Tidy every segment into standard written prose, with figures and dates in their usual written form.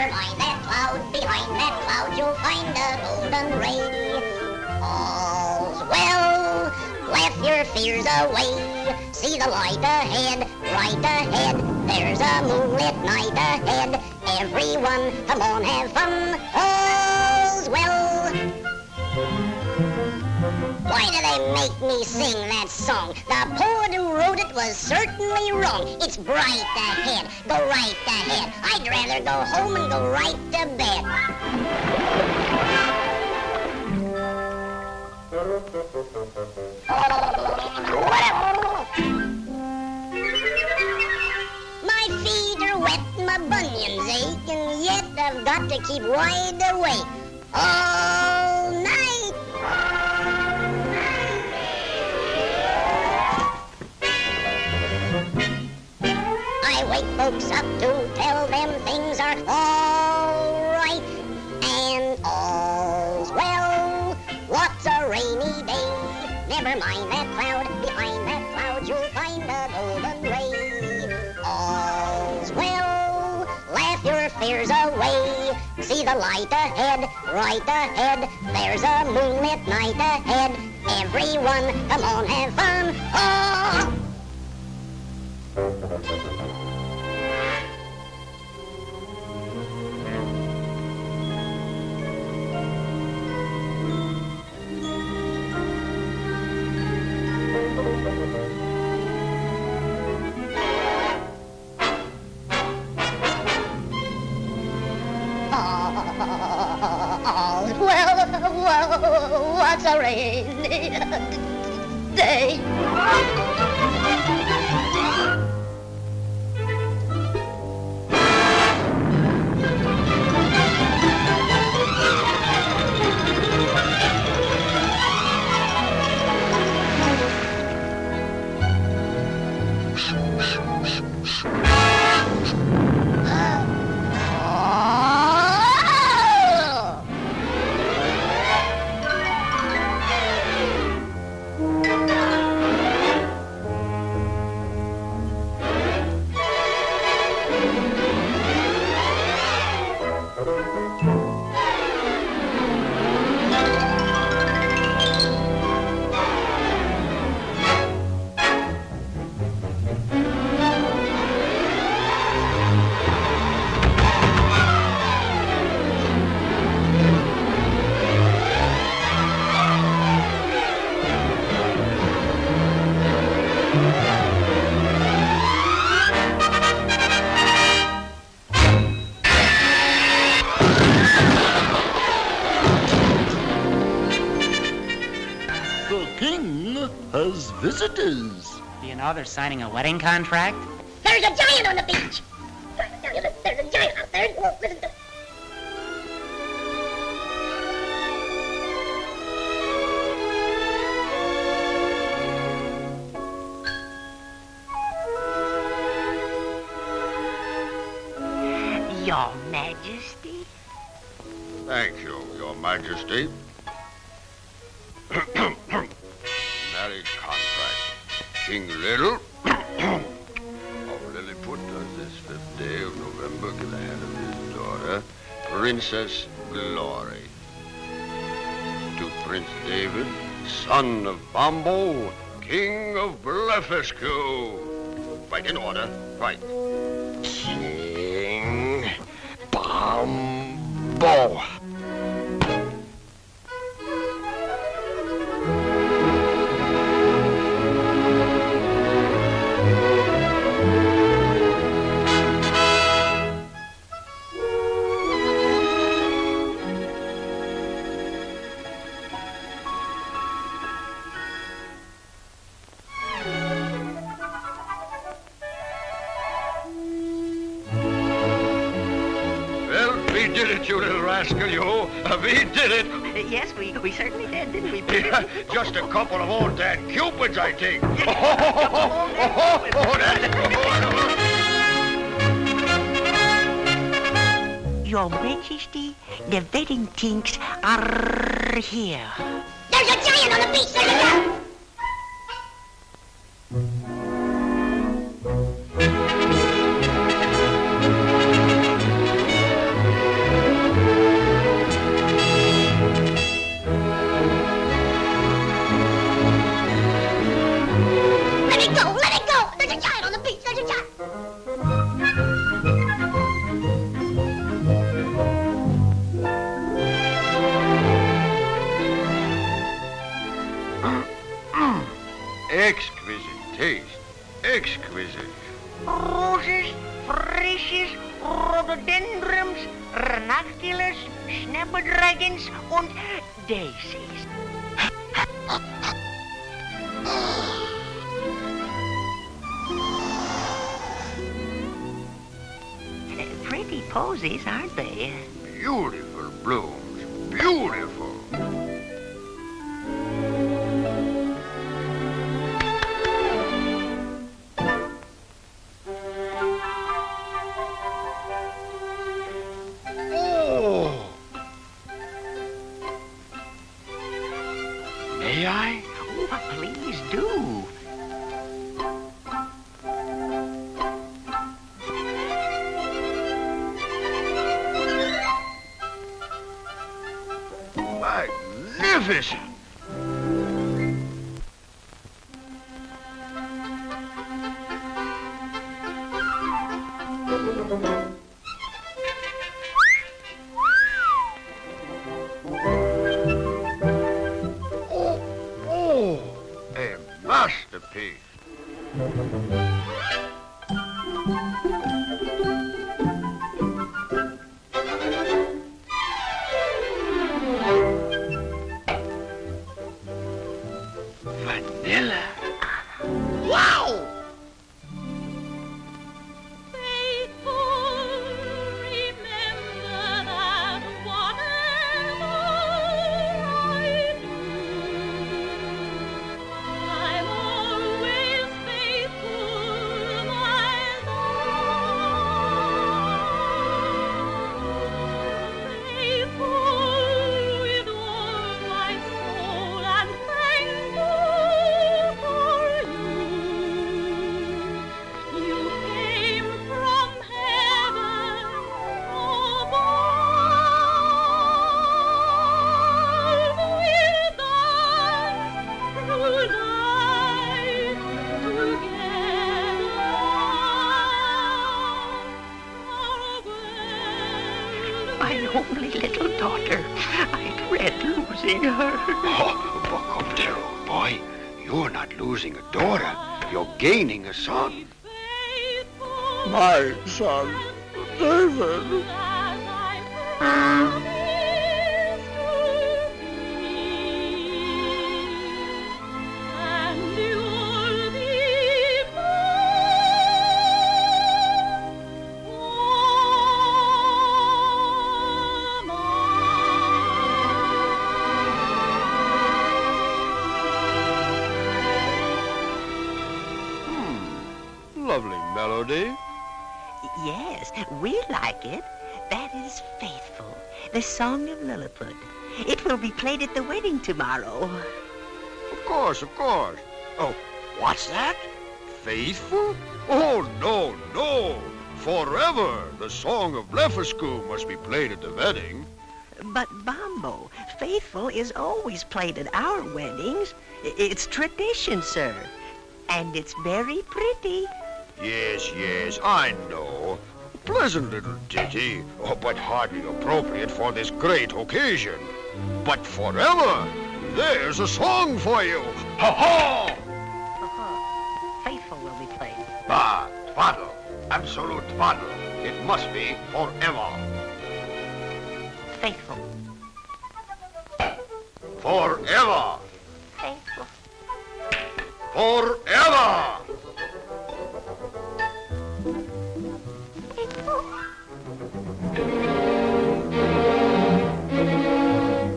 Never mind that cloud, behind that cloud you'll find a golden ray. All's well, laugh your fears away. See the light ahead, right ahead. There's a moonlit night ahead. Everyone, come on, have fun. All's well. Why do they make me sing that song? The poet who wrote it was certainly wrong. It's bright ahead, go right ahead. I'd rather go home and go right to bed. My feet are wet, my bunions ache, and yet I've got to keep wide awake all night. I wake folks up to tell them things are all right and all's well. What's a rainy day? Never mind that cloud, behind that cloud you'll find a golden ray. All's well, laugh your fears away. See the light ahead, right ahead. There's a moonlit night ahead. Everyone, come on, have fun. Oh! Well, what's a rainy day? Has visitors. Do you know they're signing a wedding contract? There's a giant on the beach. There's a giant out there. Whoa, listen to... Your Majesty. Thank you, Your Majesty. Marriage contract. King Little of Lilliput does this 5th day of November give the hand of his daughter, Princess Glory, to Prince David, son of Bombo, King of Blefuscu. Right in order, right. King Bombo. We did it, you little rascal, you. We did it. Yes, we certainly did, didn't we? Yeah, just a couple of old Dan Cupids, I think. Your Majesty, the wedding things are here. There's a giant on the beach. There's a giant. Rhododendrons, Ranunculus, Snapdragons und Daisies. Pretty posies, aren't they? Beautiful blooms. Beautiful. Oh! May I? Oh, please do. Magnificent! Oh, a masterpiece. Vanilla. Wow! My only little daughter. I dread losing her. Oh, buck up there, old boy. You're not losing a daughter. You're gaining a son. My son, David. Lovely melody. Yes, we like it. That is Faithful, the song of Lilliput. It will be played at the wedding tomorrow. Of course, of course. Oh, what's that? Faithful? Oh, no, no. Forever, the song of Blefuscu must be played at the wedding. But, Bombo, Faithful is always played at our weddings. It's tradition, sir. And it's very pretty. Yes, yes, I know. Pleasant little ditty, but hardly appropriate for this great occasion. But forever, there's a song for you. Ha-ha! Faithful will be played. Ah, twaddle. Absolute twaddle. It must be forever. Faithful. Forever. Faithful. Forever.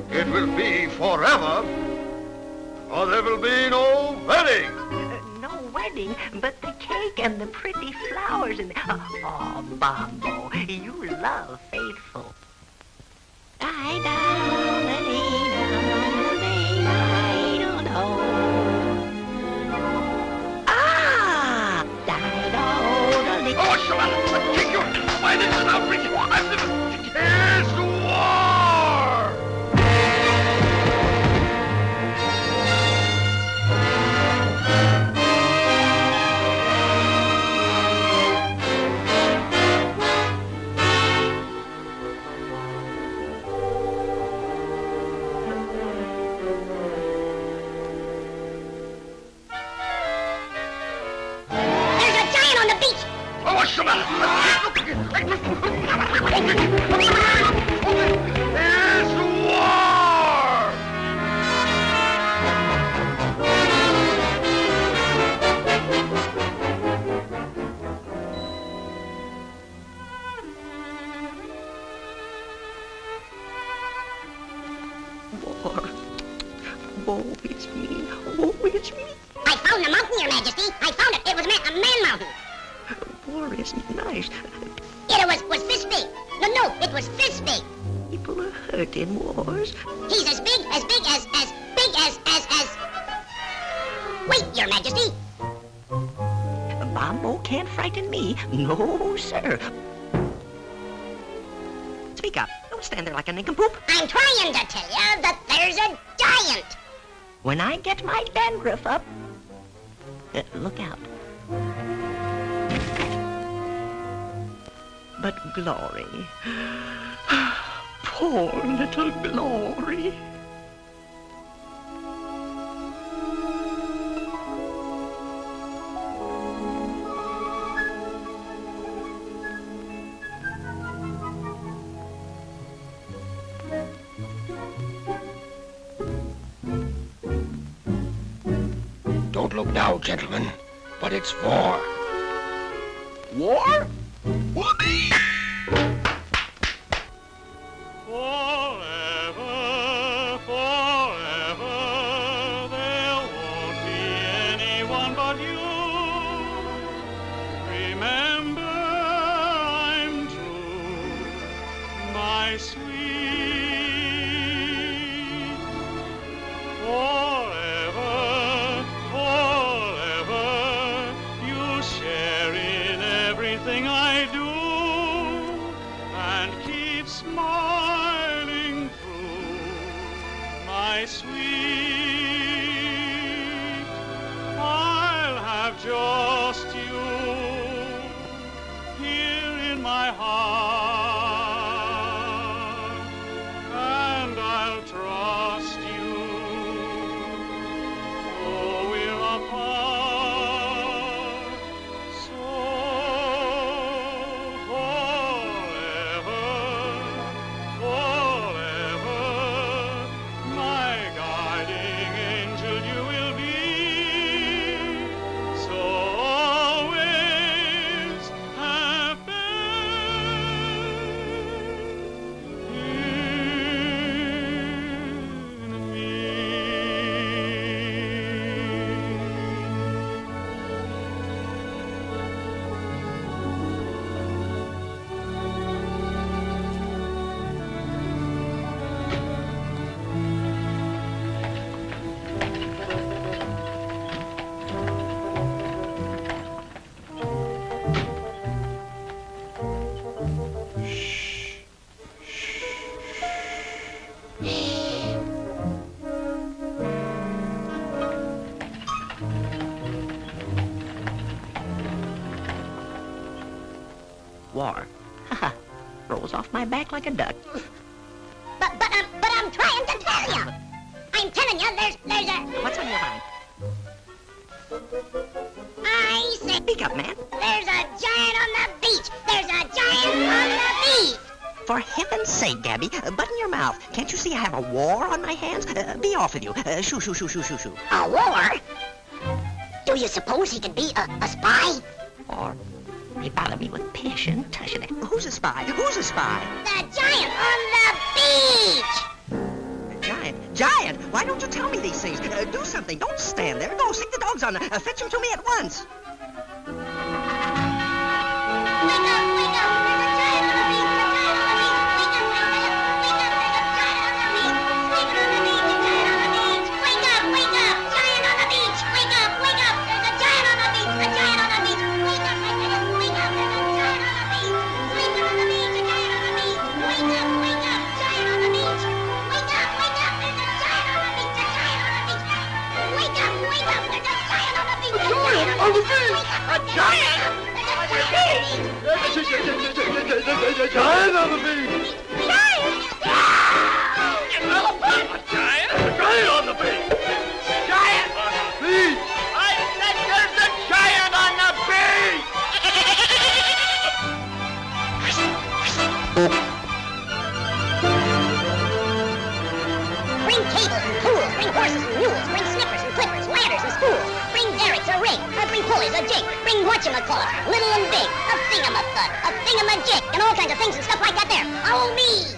It will be forever, or there will be no wedding. No wedding, but the cake and the pretty flowers and oh, Bombo, you love Faithful. Ah! Oh, Joanna, take your... Why, this is an outrage. Here's the war! There's a giant on the beach. Oh, what's the matter? Oh, it's me. Oh, it's me. I found the mountain, Your Majesty. I found it. It was a man mountain. War isn't nice. It was fist big. No, it was fist big. People are hurt in wars. He's as big as... Wait, Your Majesty. Bombo can't frighten me. No, sir. Speak up. Don't stand there like a nincompoop. I'm trying to tell you that there's a giant. When I get my dandruff up, look out. But Glory, poor little Glory. Don't look now, gentlemen, but it's war. War? Forever, forever, there won't be anyone but you. Remember, I'm true, my sweet. Forever, forever, you share in everything I do. And keep smiling through, my sweet. I'll have just you here in my heart, and I'll trust you, though we're apart. So forever, my guiding angel you will be. So always have faith in me. War. Haha. Rolls off my back like a duck. But I'm trying to tell you. I'm telling you, there's a... What's on your mind? I say, Speak up, man. there's a giant on the beach. There's a giant on the beach. For heaven's sake, Gabby, button your mouth. Can't you see I have a war on my hands? Be off with you. Shoo, shoo, shoo, shoo, shoo, shoo. A war? Do you suppose he could be a spy? Or they bother me with passion. Tush it. Who's a spy? Who's a spy? The giant on the beach. Giant! Why don't you tell me these things? Do something. Don't stand there. Go, stick the dogs on. Fetch him to me at once. Wake up, wake up. There's a giant on the beach. A giant on the beach. Wake up, wake up. Wake up, there's a giant on the beach. Sleeping on the beach. A giant on the beach. Wake up, wake up. Giant on the beach. Wake up, wake up. There's a giant on the beach. A giant on the beach. Wake up, wake up. Wake up. There's a giant on the beach. Sleeping on the beach. A giant on the beach. Wake up, wake up. Giant on the beach. Wake up, wake up. There's a giant on the beach. A giant on the beach. Wake up, wake up. There's a giant on the beach. A giant on the beach. A giant? There's a Giant on the beach! giant. An elephant! A giant? A giant on the beach! Giant on the beach! I said there's a giant on the beach! Bring cables and tools, bring horses and mules, bring snippers and clippers, ladders and spools, bring derricks, a rig, bring pulleys, a jig, bring whatchamacallit, little and big, a thingamathud, a thingamajig, and all kinds of things and stuff like that there. Follow me!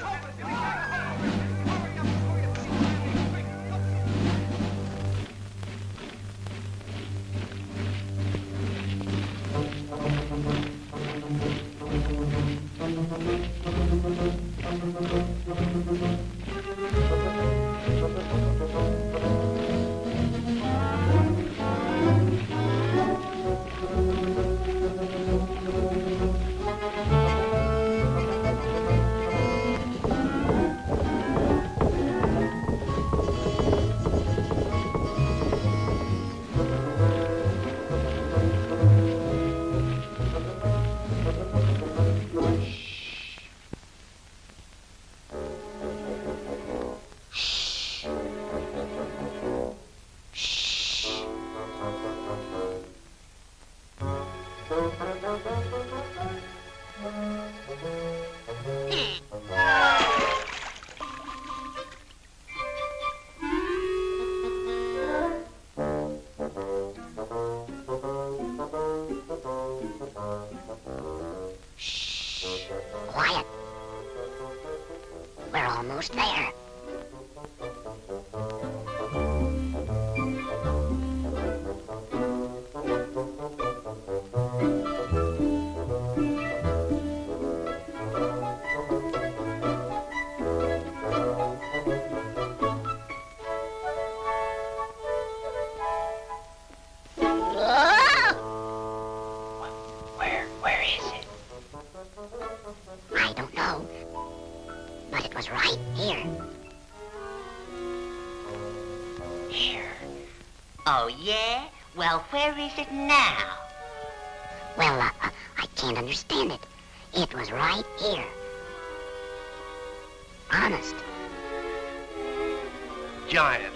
Quiet. We're almost there. Where is it? I don't know. But it was right here. Here. Oh, yeah? Well, where is it now? Well, I can't understand it. It was right here. Honest. Giant.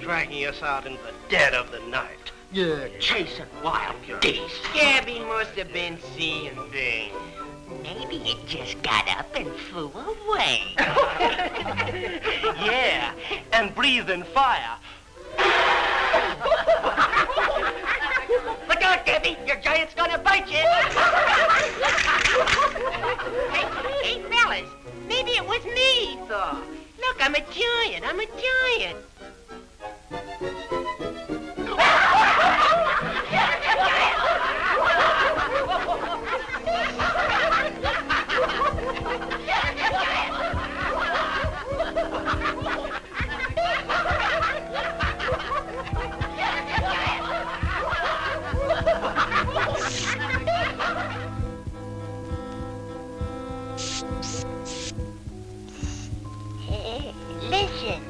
Dragging us out in the dead of the night. Yeah, chasing wild geese. Gabby must have been seeing things. Maybe it just got up and flew away. Yeah, and breathing fire. Look out, Gabby! Your giant's gonna bite you! hey, fellas, maybe it was me, he thought. Look, I'm a giant, I'm a giant. Hey, listen.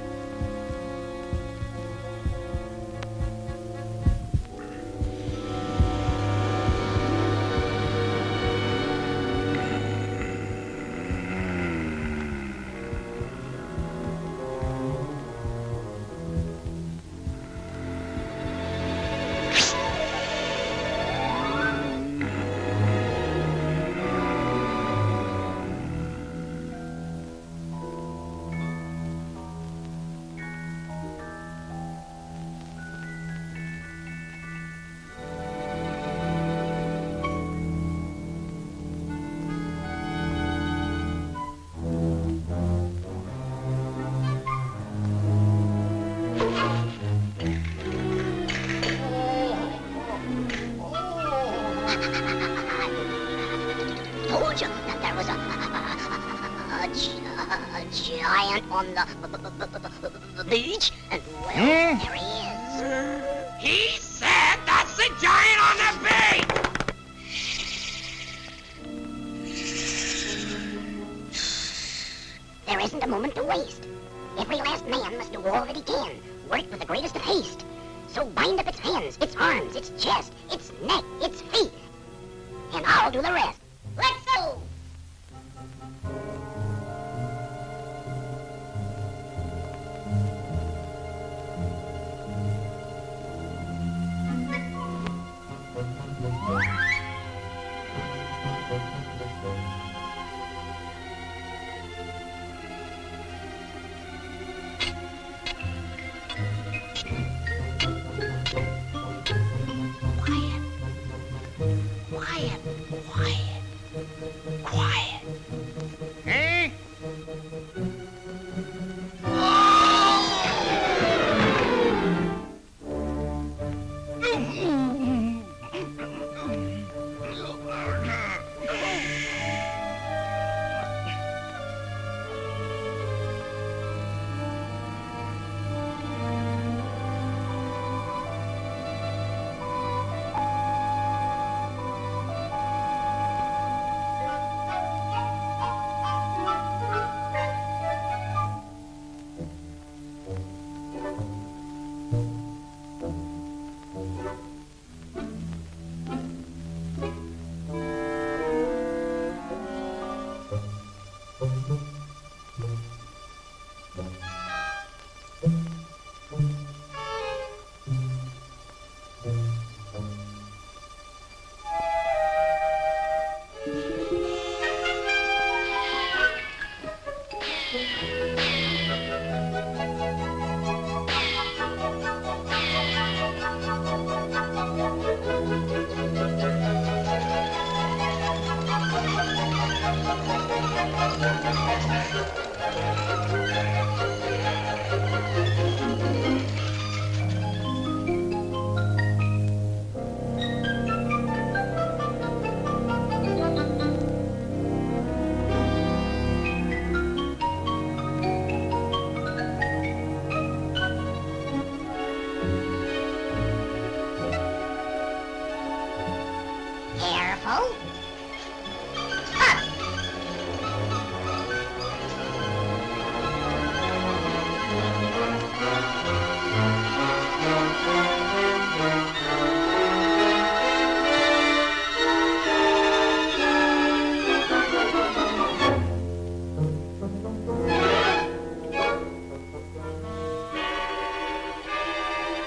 Told you that there was a giant on the beach, and well, there he is. He said that's the giant on the beach! There isn't a moment to waste. Every last man must do all that he can, work with the greatest of haste. So bind up its hands, its arms, its chest, its neck, its feet, and I'll do the rest. Let's go! Careful.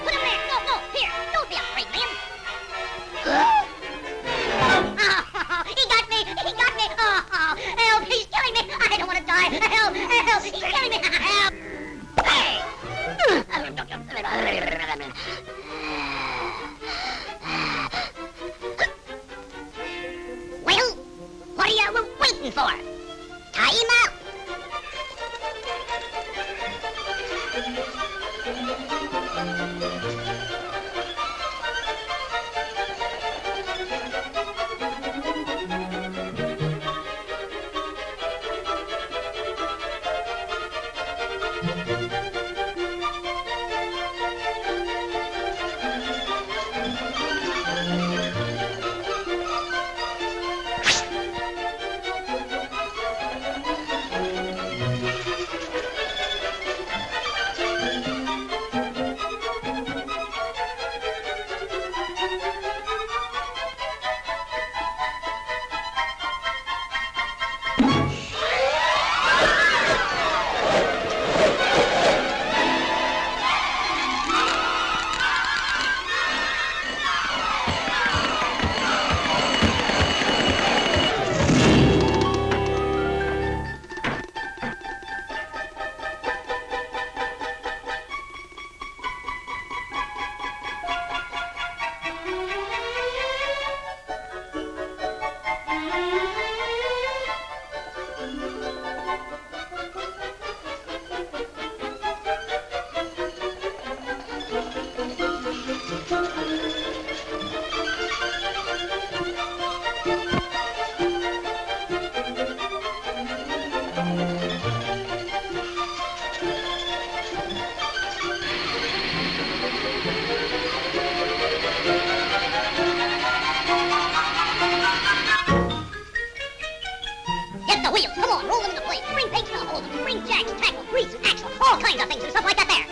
Put him there. No, no. Here. Don't be afraid, man. He got me! He got me! Oh, help! He's killing me! I don't want to die! Help! Help! He's killing me! Help! Hey! Well, what are you waiting for? Tie him out! Get the wheels, come on, roll them into place. Bring pegs to hold them. Bring jacks, tackle, grease, axle, all kinds of things and stuff like that there.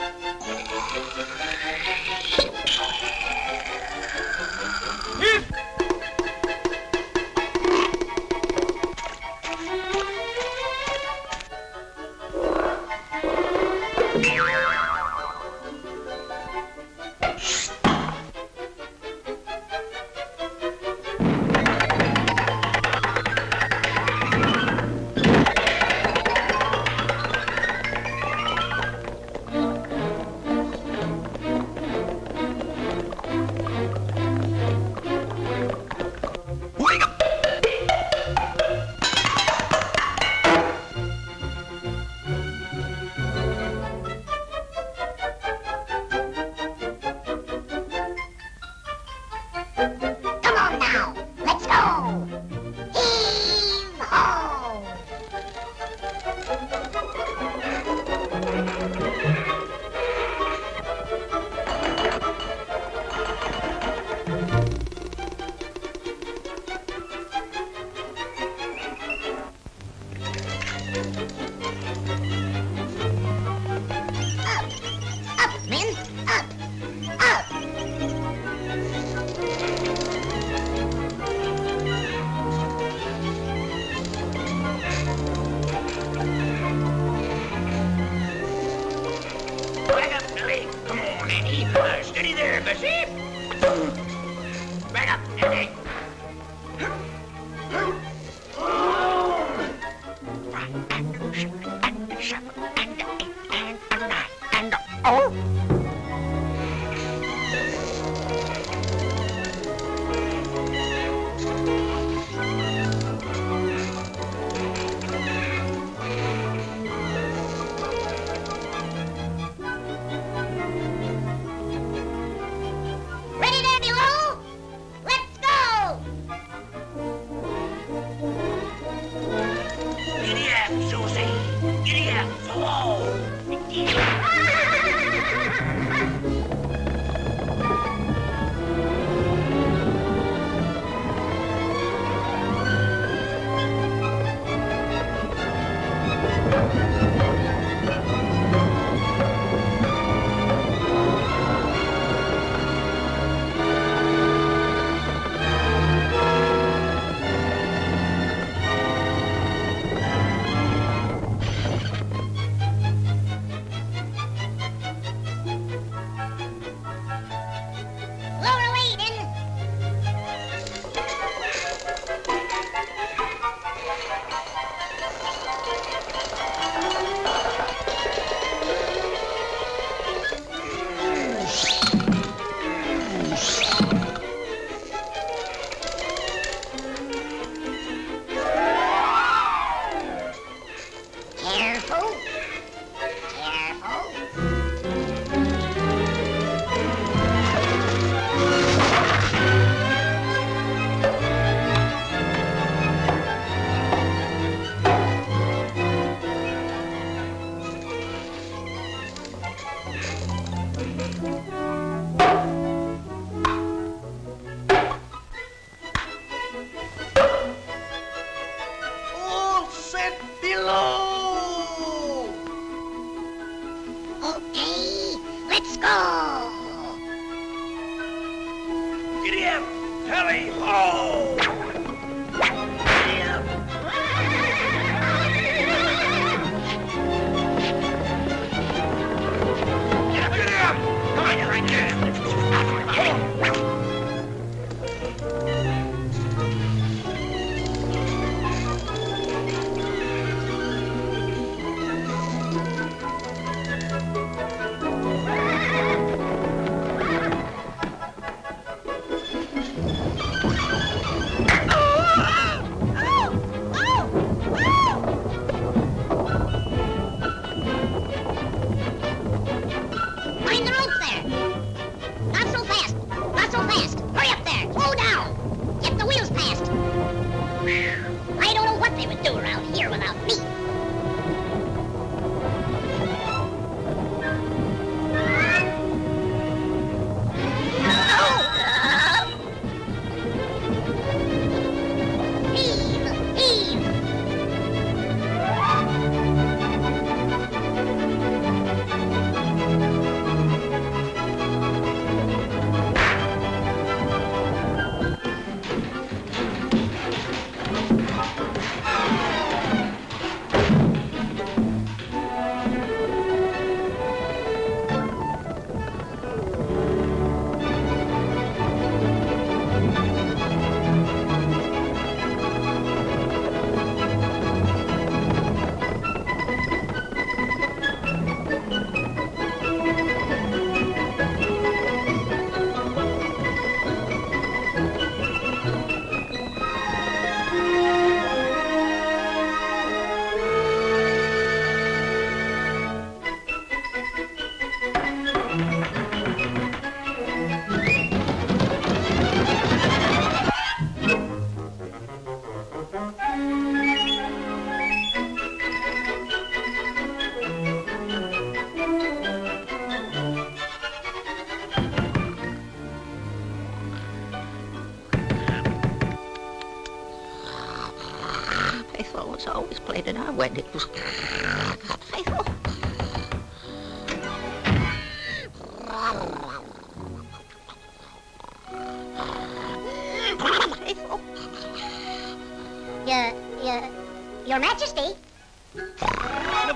Steady there, Bessie. Right up, Eddie. Ready, Daddy Roll? Let's go! Giddy up, Susie. Giddy up. Whoa. Lower away, then. Careful. Careful. All set below. Okay, let's go. Giddy up. Tally ho. Giddy up. Giddy up. Come on, right there. Find the rope there. Not so fast. Not so fast. Hurry up there. Slow down. Get the wheels past. I don't know what they would do around here without me. Heave, heave. Faithful was always played at our weddings. Faithful. Faithful. Your Majesty, Huh?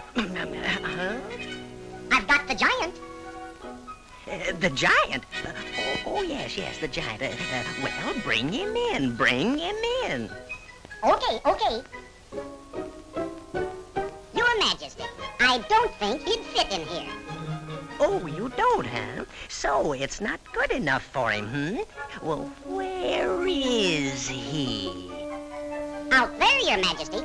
I've got the giant. The giant? Oh, yes, the giant. Well, bring him in. Okay. Your Majesty, I don't think he'd fit in here. Oh, you don't, huh? So it's not good enough for him, Well, where is he? Out there, Your Majesty.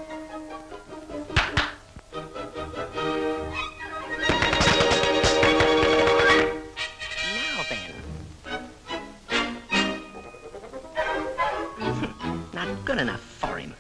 Now then. Not good enough for him.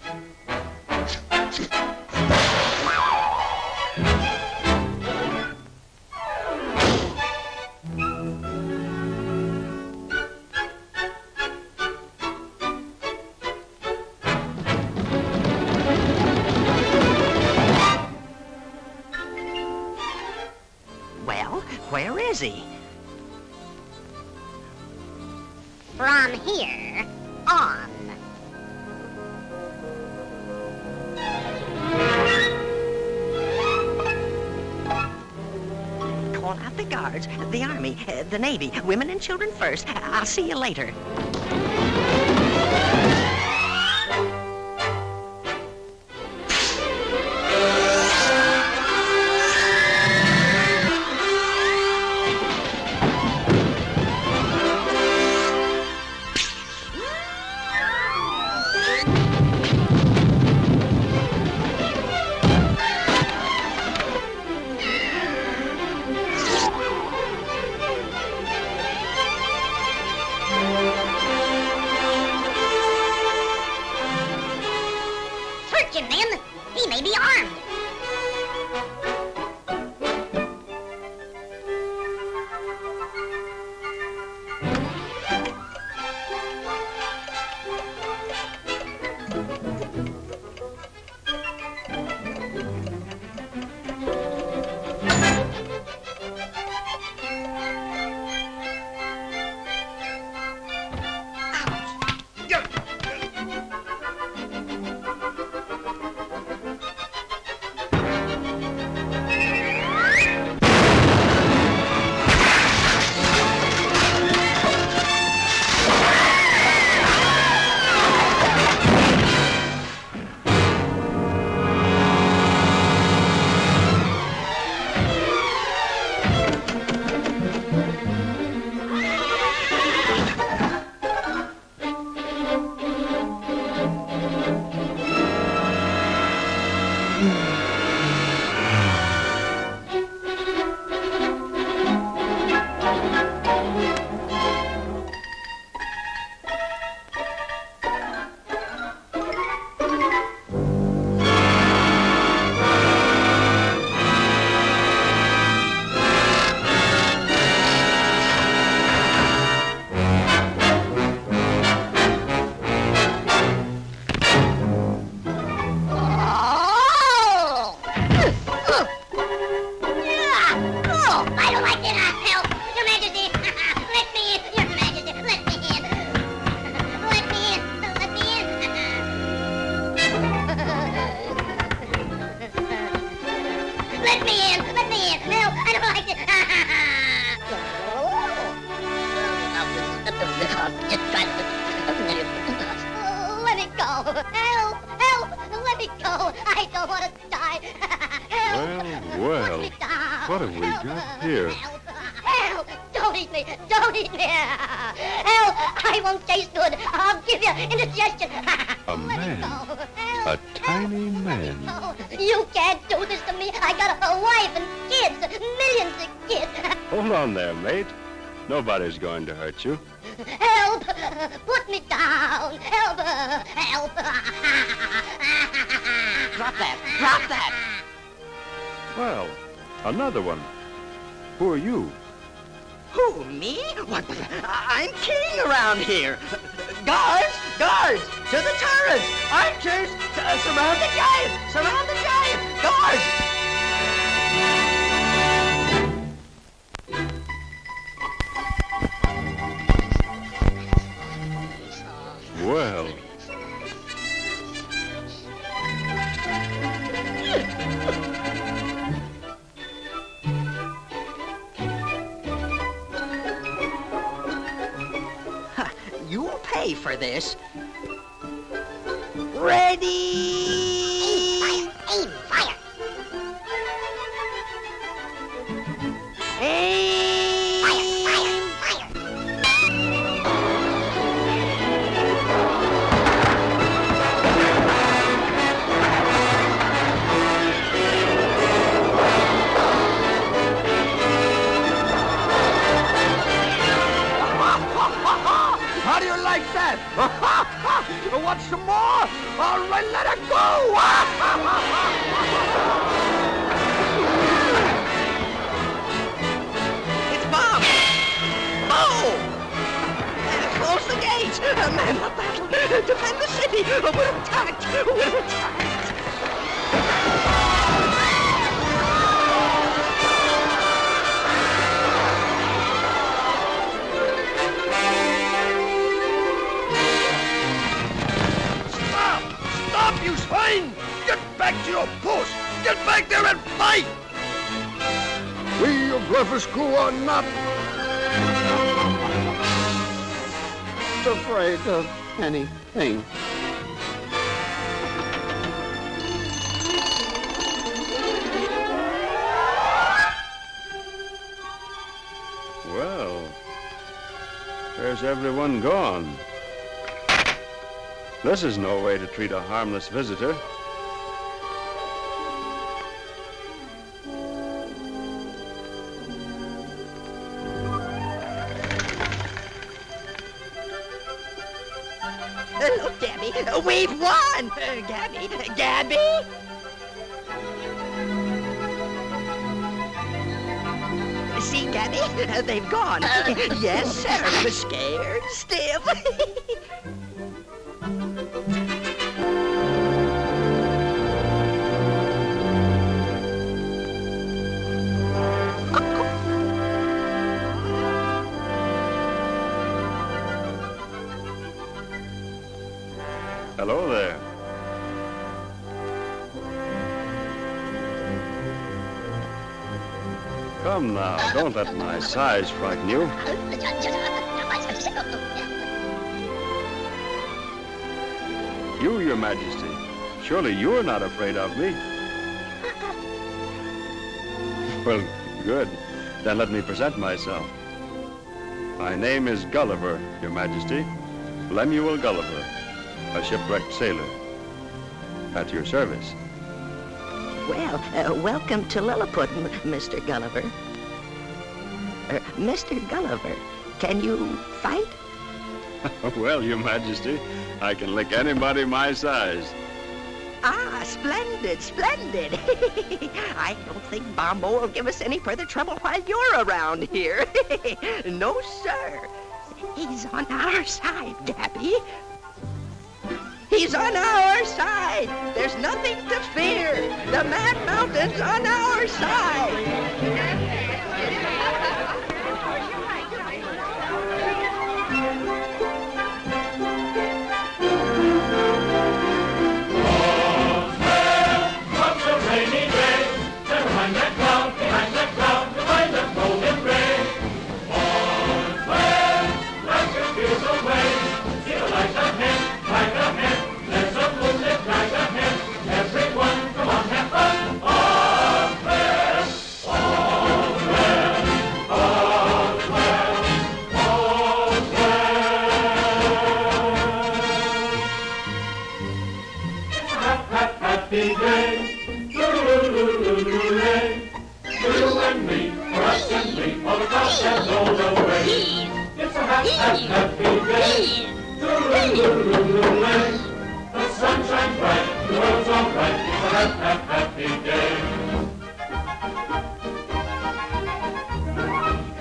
Well, where is he? From here on. Call out the guards, the army, the navy, women and children first. I'll see you later. Search him, then. He may be armed. Let me go. Help! Help! Let me go. I don't want to die. Help! Well, Put me down. what have we Help. got here? Help! Help! Don't eat me. Don't eat me. Help! I won't taste good. I'll give you indigestion. A Let me man. go. Help. A tiny man. Oh, you can't do this to me. I got a wife and kids. Millions of kids. Hold on there, mate. Nobody's going to hurt you. Help! Put me down! Help! Help! Drop that! Drop that! Well, another one. Who are you? Who, me? What? I'm king around here. Guards! Guards! To the turrets! Archers! Surround the giant! Surround the giant! Guards! Well, for this. Ready! Aim fire! Aim! Fire! How do you like that? Want some more? All right, let it go! It's Bob! Boom! Close the gates! Man up battle! Defend the city! We're attacked! We're attacked! Stop, you swine! Get back to your post! Get back there and fight! We of Breakfast Crew are not afraid of anything. Well, where's everyone gone? This is no way to treat a harmless visitor. Look, Gabby, we've won! Gabby! See, Gabby, they've gone. Yes, sir, I'm scared still. Hello there. Come now, don't let my size frighten you. You, Your Majesty, surely you're not afraid of me. Well, good. Then let me present myself. My name is Gulliver, Your Majesty. Lemuel Gulliver, a shipwrecked sailor. At your service. Well, welcome to Lilliput, Mr. Gulliver. Mr. Gulliver, can you fight? Well, Your Majesty, I can lick anybody my size. Ah, splendid, splendid. I don't think Bombo will give us any further trouble while you're around here. No, sir. He's on our side, Gabby. He's on our side. There's nothing to fear. The Mad Mountain's on our side.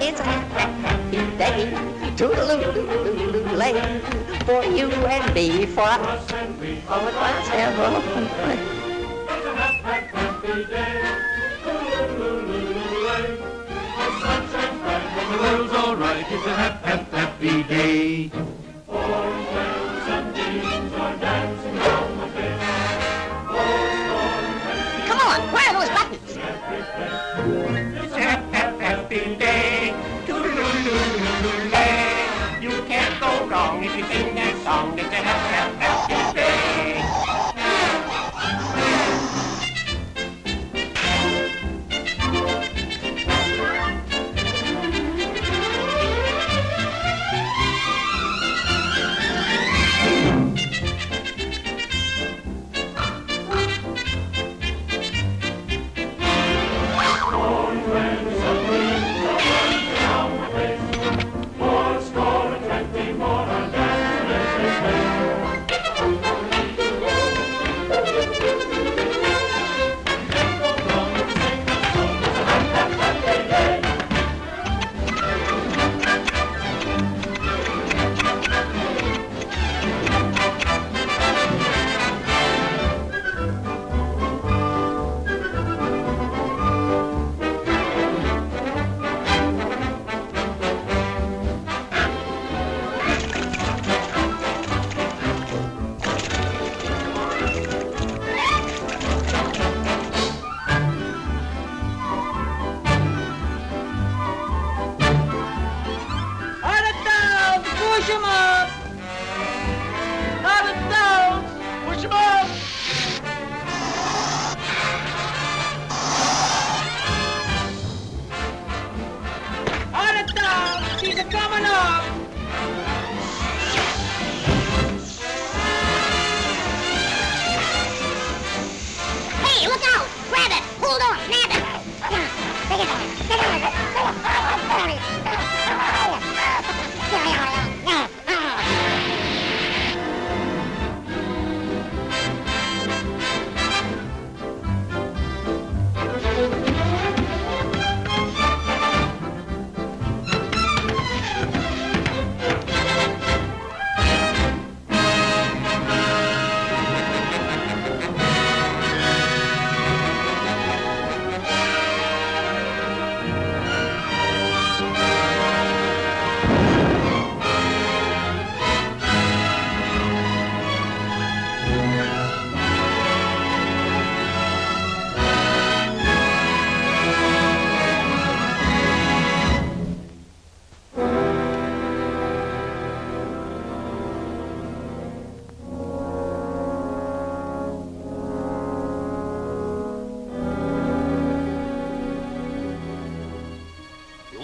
It's a happy day, toodaloo-lay, for you and me, for us and we, for us ever. It's a happy day, toodaloo-lay, the sun shines bright and the world's all right. It's a happy day. Orange bells and beans are dancing on the bay. Come on, where are those buttons? It's a happy day. Toodaloo-lay. You can't go wrong if you sing that song. long as they have day.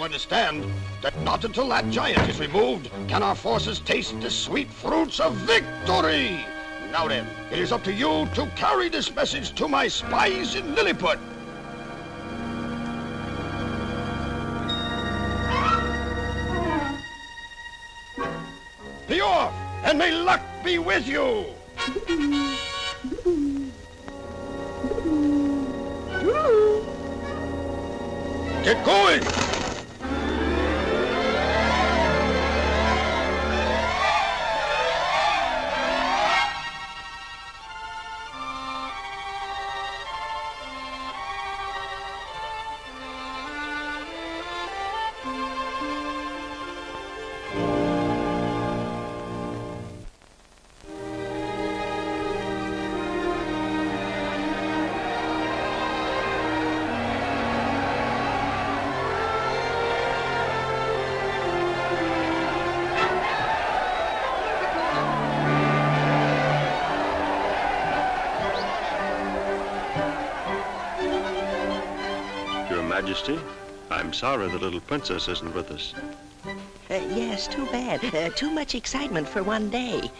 Understand that not until that giant is removed can our forces taste the sweet fruits of victory. Now then, it is up to you to carry this message to my spies in Lilliput. Be off, and may luck be with you. Get going! Majesty, I'm sorry the little princess isn't with us. Yes, too bad. Too much excitement for one day.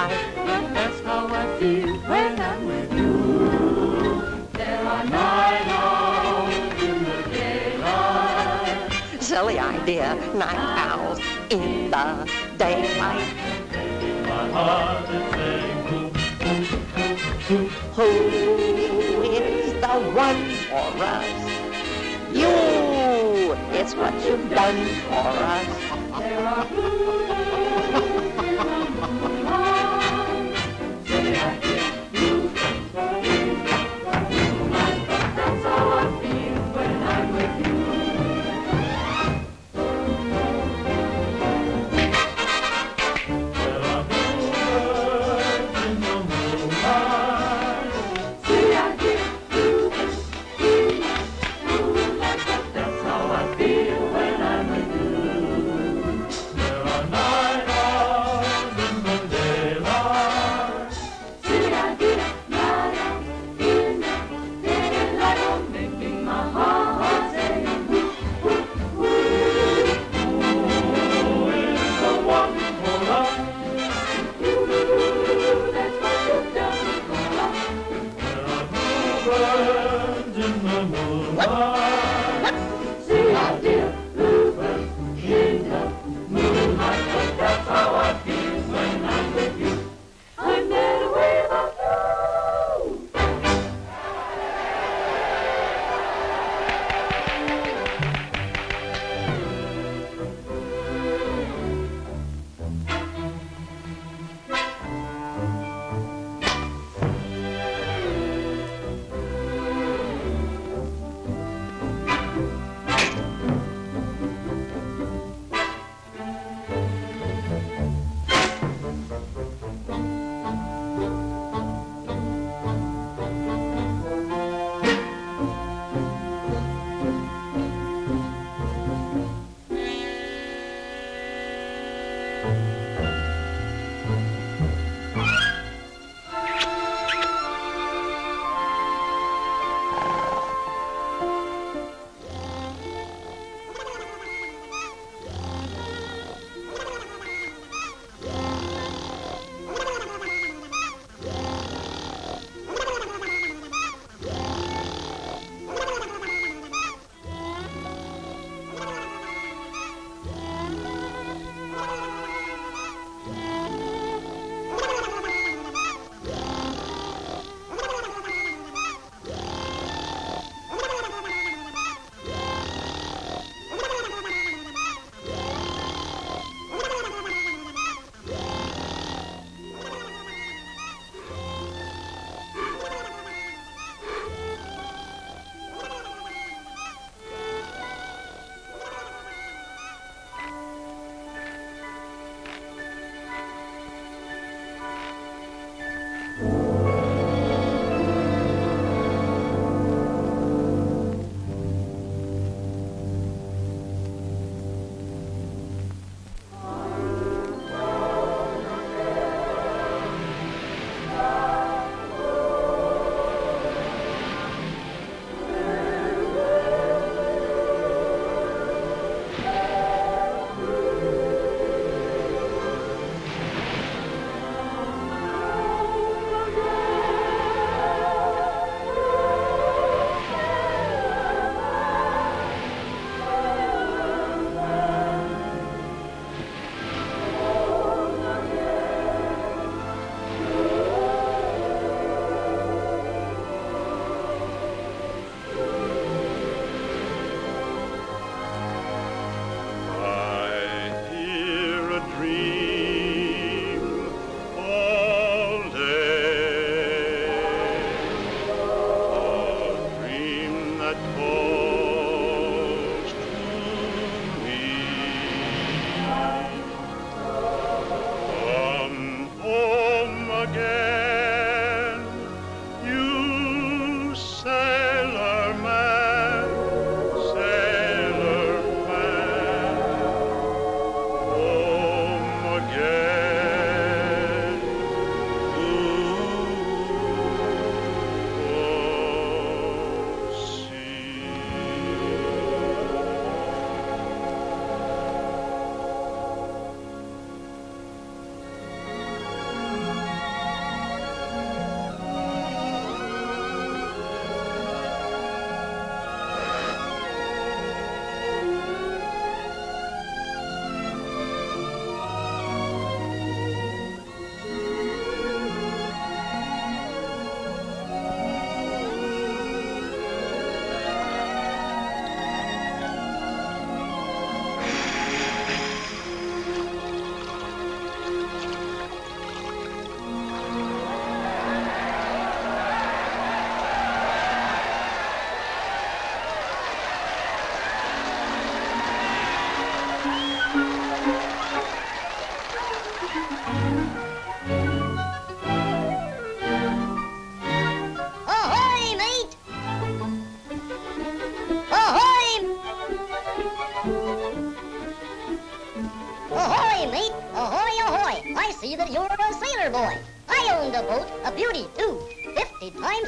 life. That's how I feel when I'm with you. There are night owls in the daylight. Silly idea, night owls in the daylight. My heart is saying, Who is the one for us? You! It's what you've done for us. there are blues in the moonlight. Say I get blues in the moonlight. That's how I feel when I'm with you. There are bluebirds in the moonlight. Say I get blues in the moonlight. That's how I feel when I'm with you. There are night owls in the daylight. See, I get night owls in the daylight. Oh, making my heart say, woo, woo, woo. Who is the one for us? You, that's what you've done for us. There are bluebirds in the moonlight. See, I dear bluebirds in the moonlight. But that's how I feel when I'm with you. I'm there without you.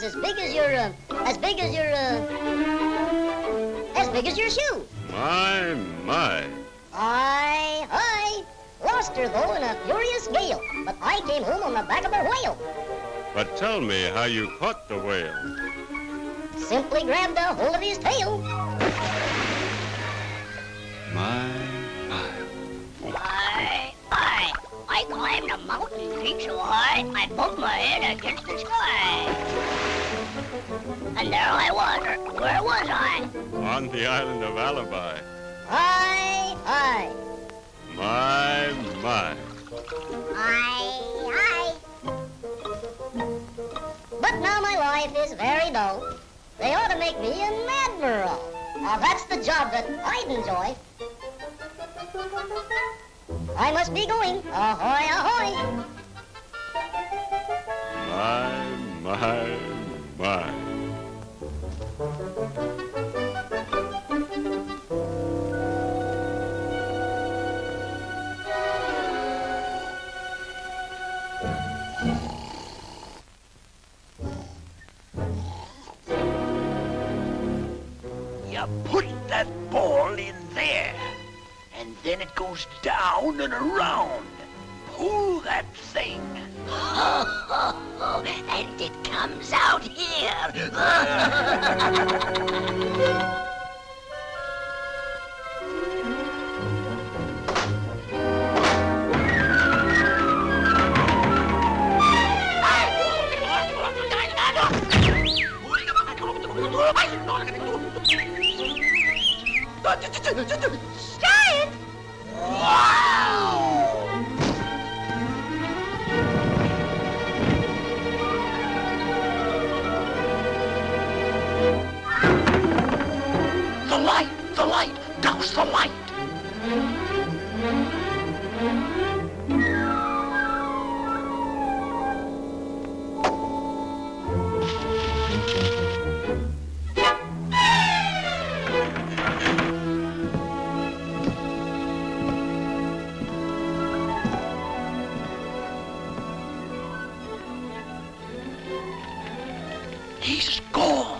as big as your shoe. My. I lost her, though, in a furious gale, but I came home on the back of a whale. But tell me how you caught the whale. Simply grabbed a hold of his tail. My. I climbed a mountain peak so high, I bumped my head against the sky. And there I was. Where was I? On the island of Alibi. I. My. I. But now my life is very dull. They ought to make me an admiral. Now that's the job that I'd enjoy. I must be going. Ahoy, ahoy. My. You put that ball in there, and then it goes down and around. Pull that thing. And it comes out here. Giant! Wow! The light! Douse the light! He's gone.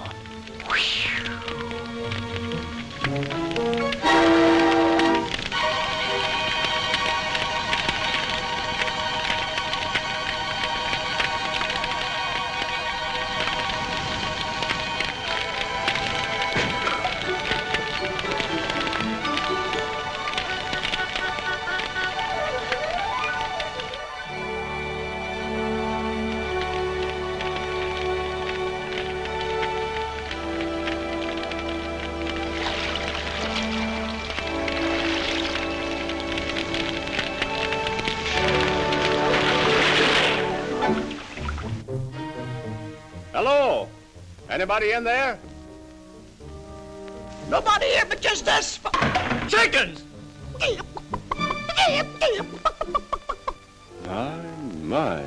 Hello? Anybody in there? Nobody here but just us. Chickens! My.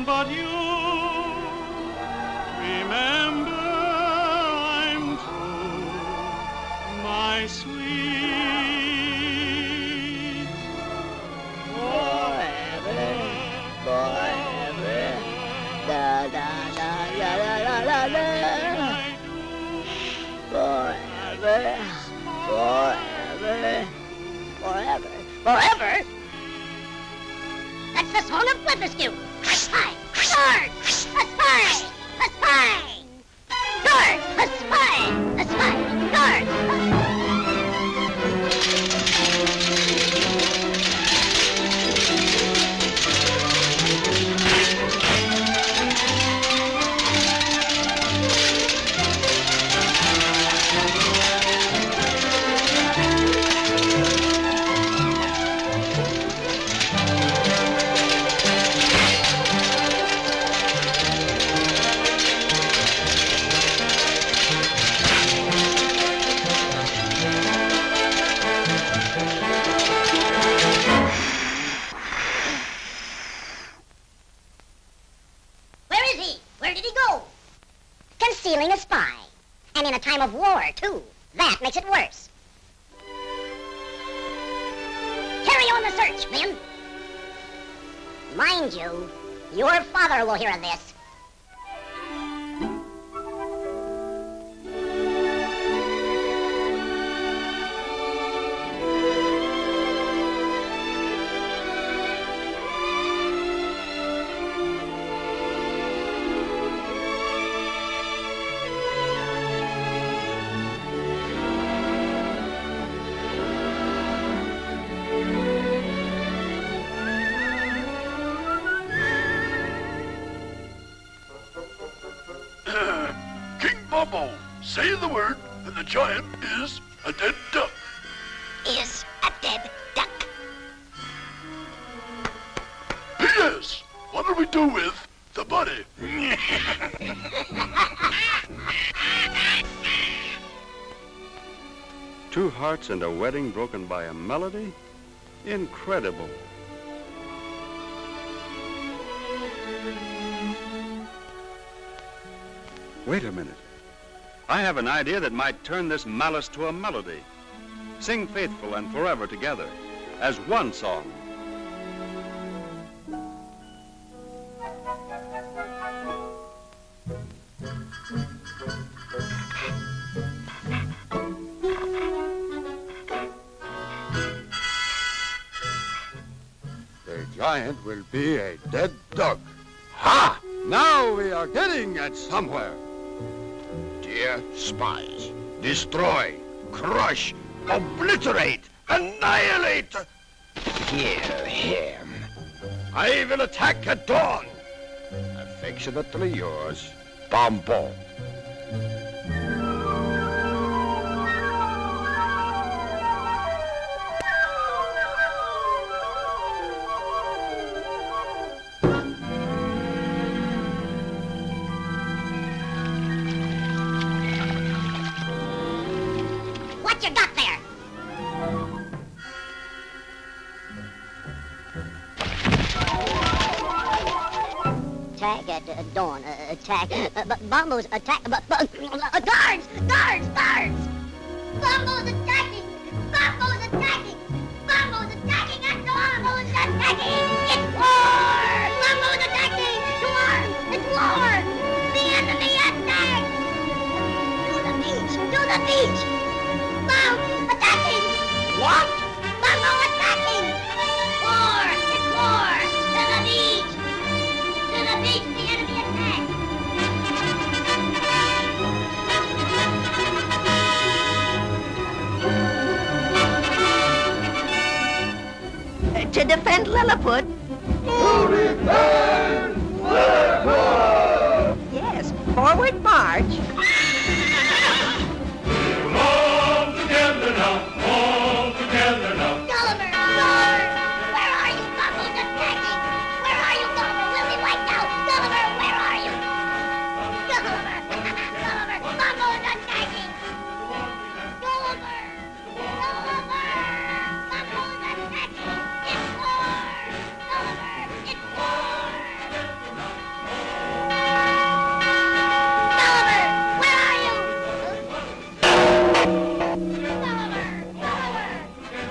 But you, remember I'm true, my sweet. Forever, da da da da da da da da. Forever. That's the song of Flipperskew. Spy, guard, a spy, a spy, guard, a spy, guard. concealing a spy. And in a time of war, too. That makes it worse. Carry on the search, men. Mind you, your father will hear of this. Bumbo, say the word, and the giant is a dead duck. Is a dead duck. P.S. What do we do with the body? 2 hearts and a wedding broken by a melody? Incredible. Wait a minute. I have an idea that might turn this malice to a melody. Sing faithful and forever together as one song. The giant will be a dead duck. Ha! Now we are getting at somewhere. Dear spies, destroy, crush, obliterate, annihilate. Kill him. I will attack at dawn. Affectionately yours, Bumbo. What you got there? Attack at dawn. Attack. Bumbo's attack. Guards! Guards! Guards! Bumbo's attacking! Bumbo's attacking! Bumbo's attacking at dawn! Bumbo's attacking! It's war! Bumbo's attacking! To arms! It's war! The enemy attacks! To the beach! To the beach! Bum attacking! What? Bumbo attacking! War! It's war! To the beach! To the beach! The enemy attacks! To defend Lilliput. To defend Lilliput! Yes, forward march. All together now, all together now. Gulliver! Gulliver! Where are you? Bumbo's attacking! Where are you, Gulliver? We'll be wiped out! Gulliver, where are you? Gulliver! Gulliver! Bumbo's attacking! Gulliver! Gulliver! Bumbo's attacking! It's war! Gulliver! It's war! Gulliver! Where are you? Gulliver! Gulliver!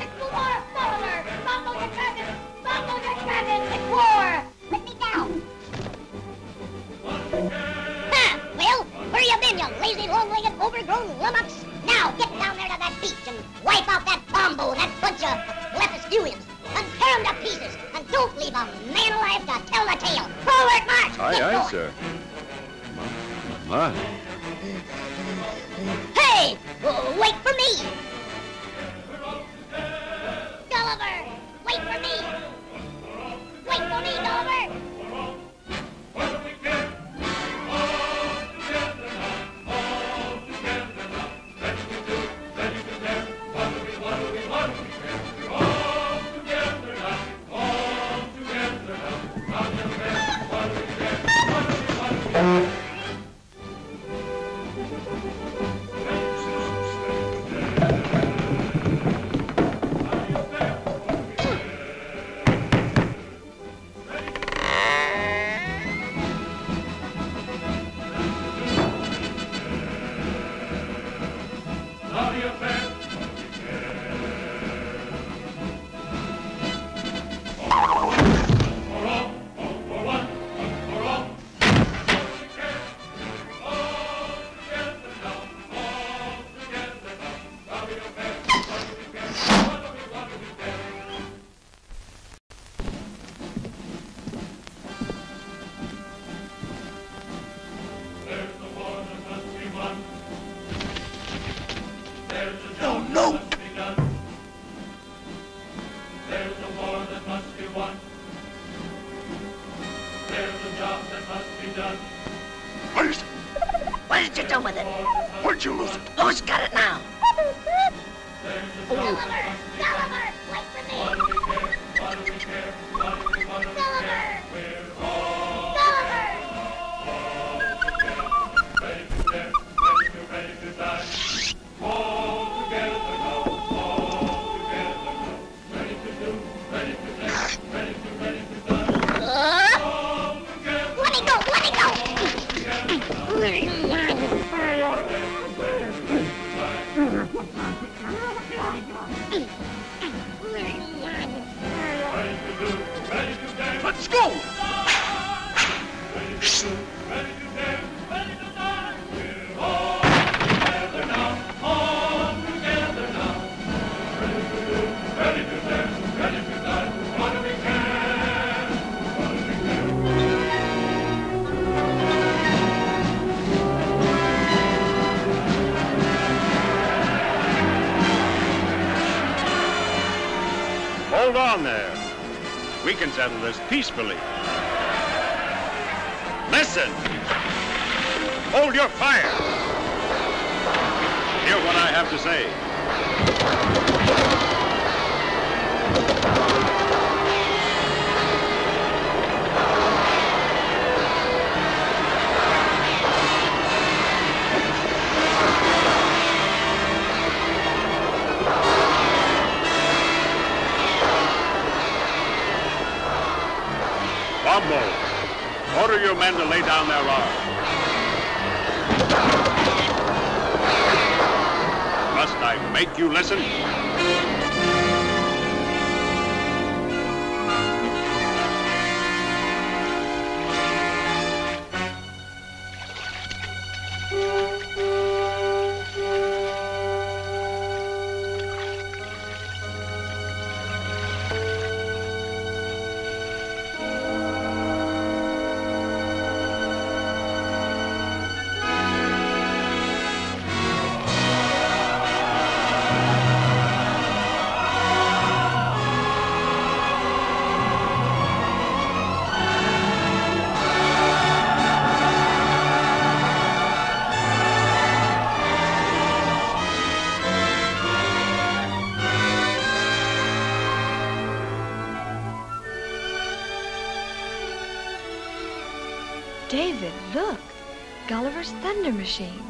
It's war! Gulliver! Bumbo's attacking! Bumbo's attacking! It's war! Let me down! Huh, well, where you been, you lazy, long-legged, overgrown lummox? Now, get down there to that beach and wipe out that Bumbo and that bunch of Lephisculians and tear them to pieces, and don't leave a man alive to tell the tale. Forward march! Aye, Get aye, going. sir. My. Hey! Wait for me! Gulliver! Wait for me! Wait for me, Gulliver! What is it? What did you do with it? Where'd you lose it? Who's got it now? Gulliver! Gulliver! Wait for me! Gulliver! Let's go! Hold on there. We can settle this peacefully. Listen! Hold your fire! Hear what I have to say. Bombo, order your men to lay down their arms. Must I make you listen? David, look. Gulliver's Thunder Machine.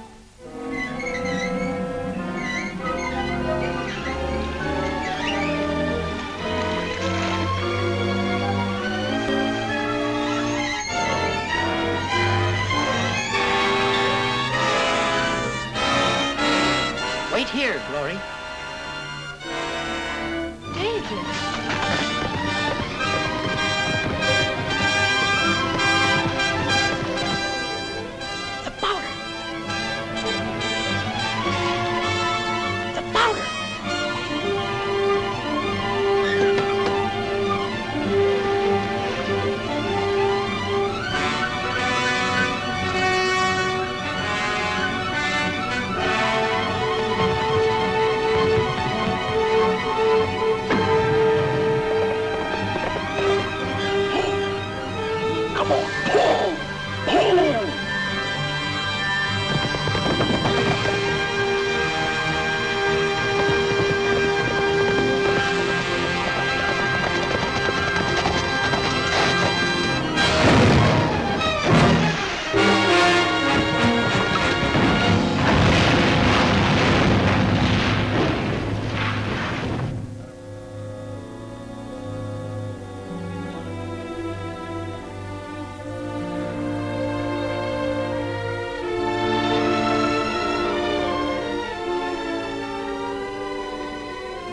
Wait here, Glory. David.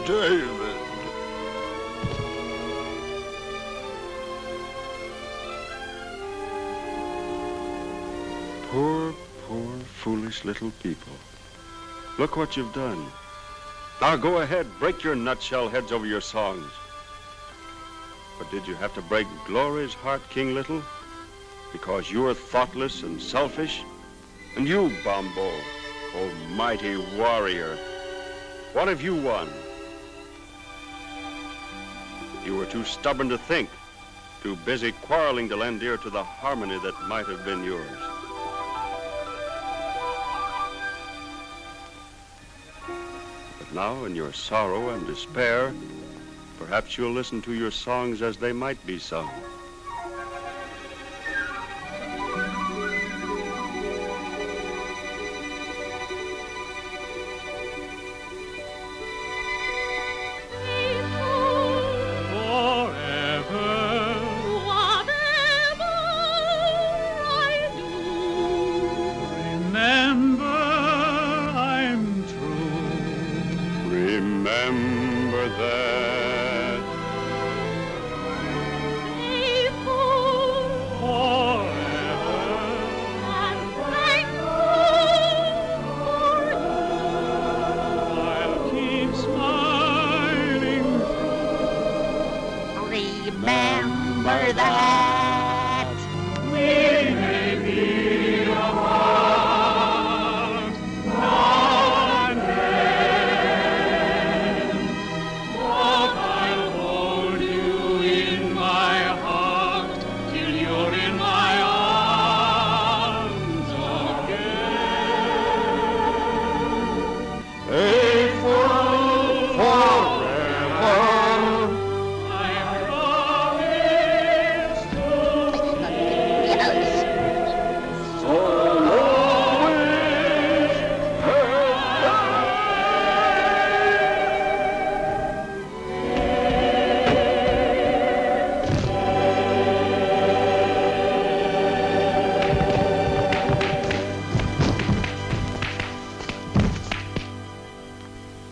David. Poor, foolish little people. Look what you've done. Now go ahead, break your nutshell heads over your songs. But did you have to break Glory's heart, King Little? Because you're thoughtless and selfish? And you, Bombo, oh mighty warrior, what have you won? You were too stubborn to think, too busy quarreling to lend ear to the harmony that might have been yours. But now, in your sorrow and despair, perhaps you'll listen to your songs as they might be sung. Remember that. Faithful forever and thankful for you. I'll keep smiling through. Remember that. We may be apart, not then, but I'll hold you in my heart till you're in my arms again. Faithful forever. I promise to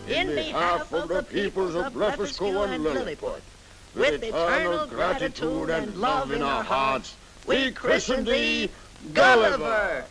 In behalf of the peoples of Blefuscu and Lilliput, with eternal gratitude and love in our hearts, we christen thee Gulliver.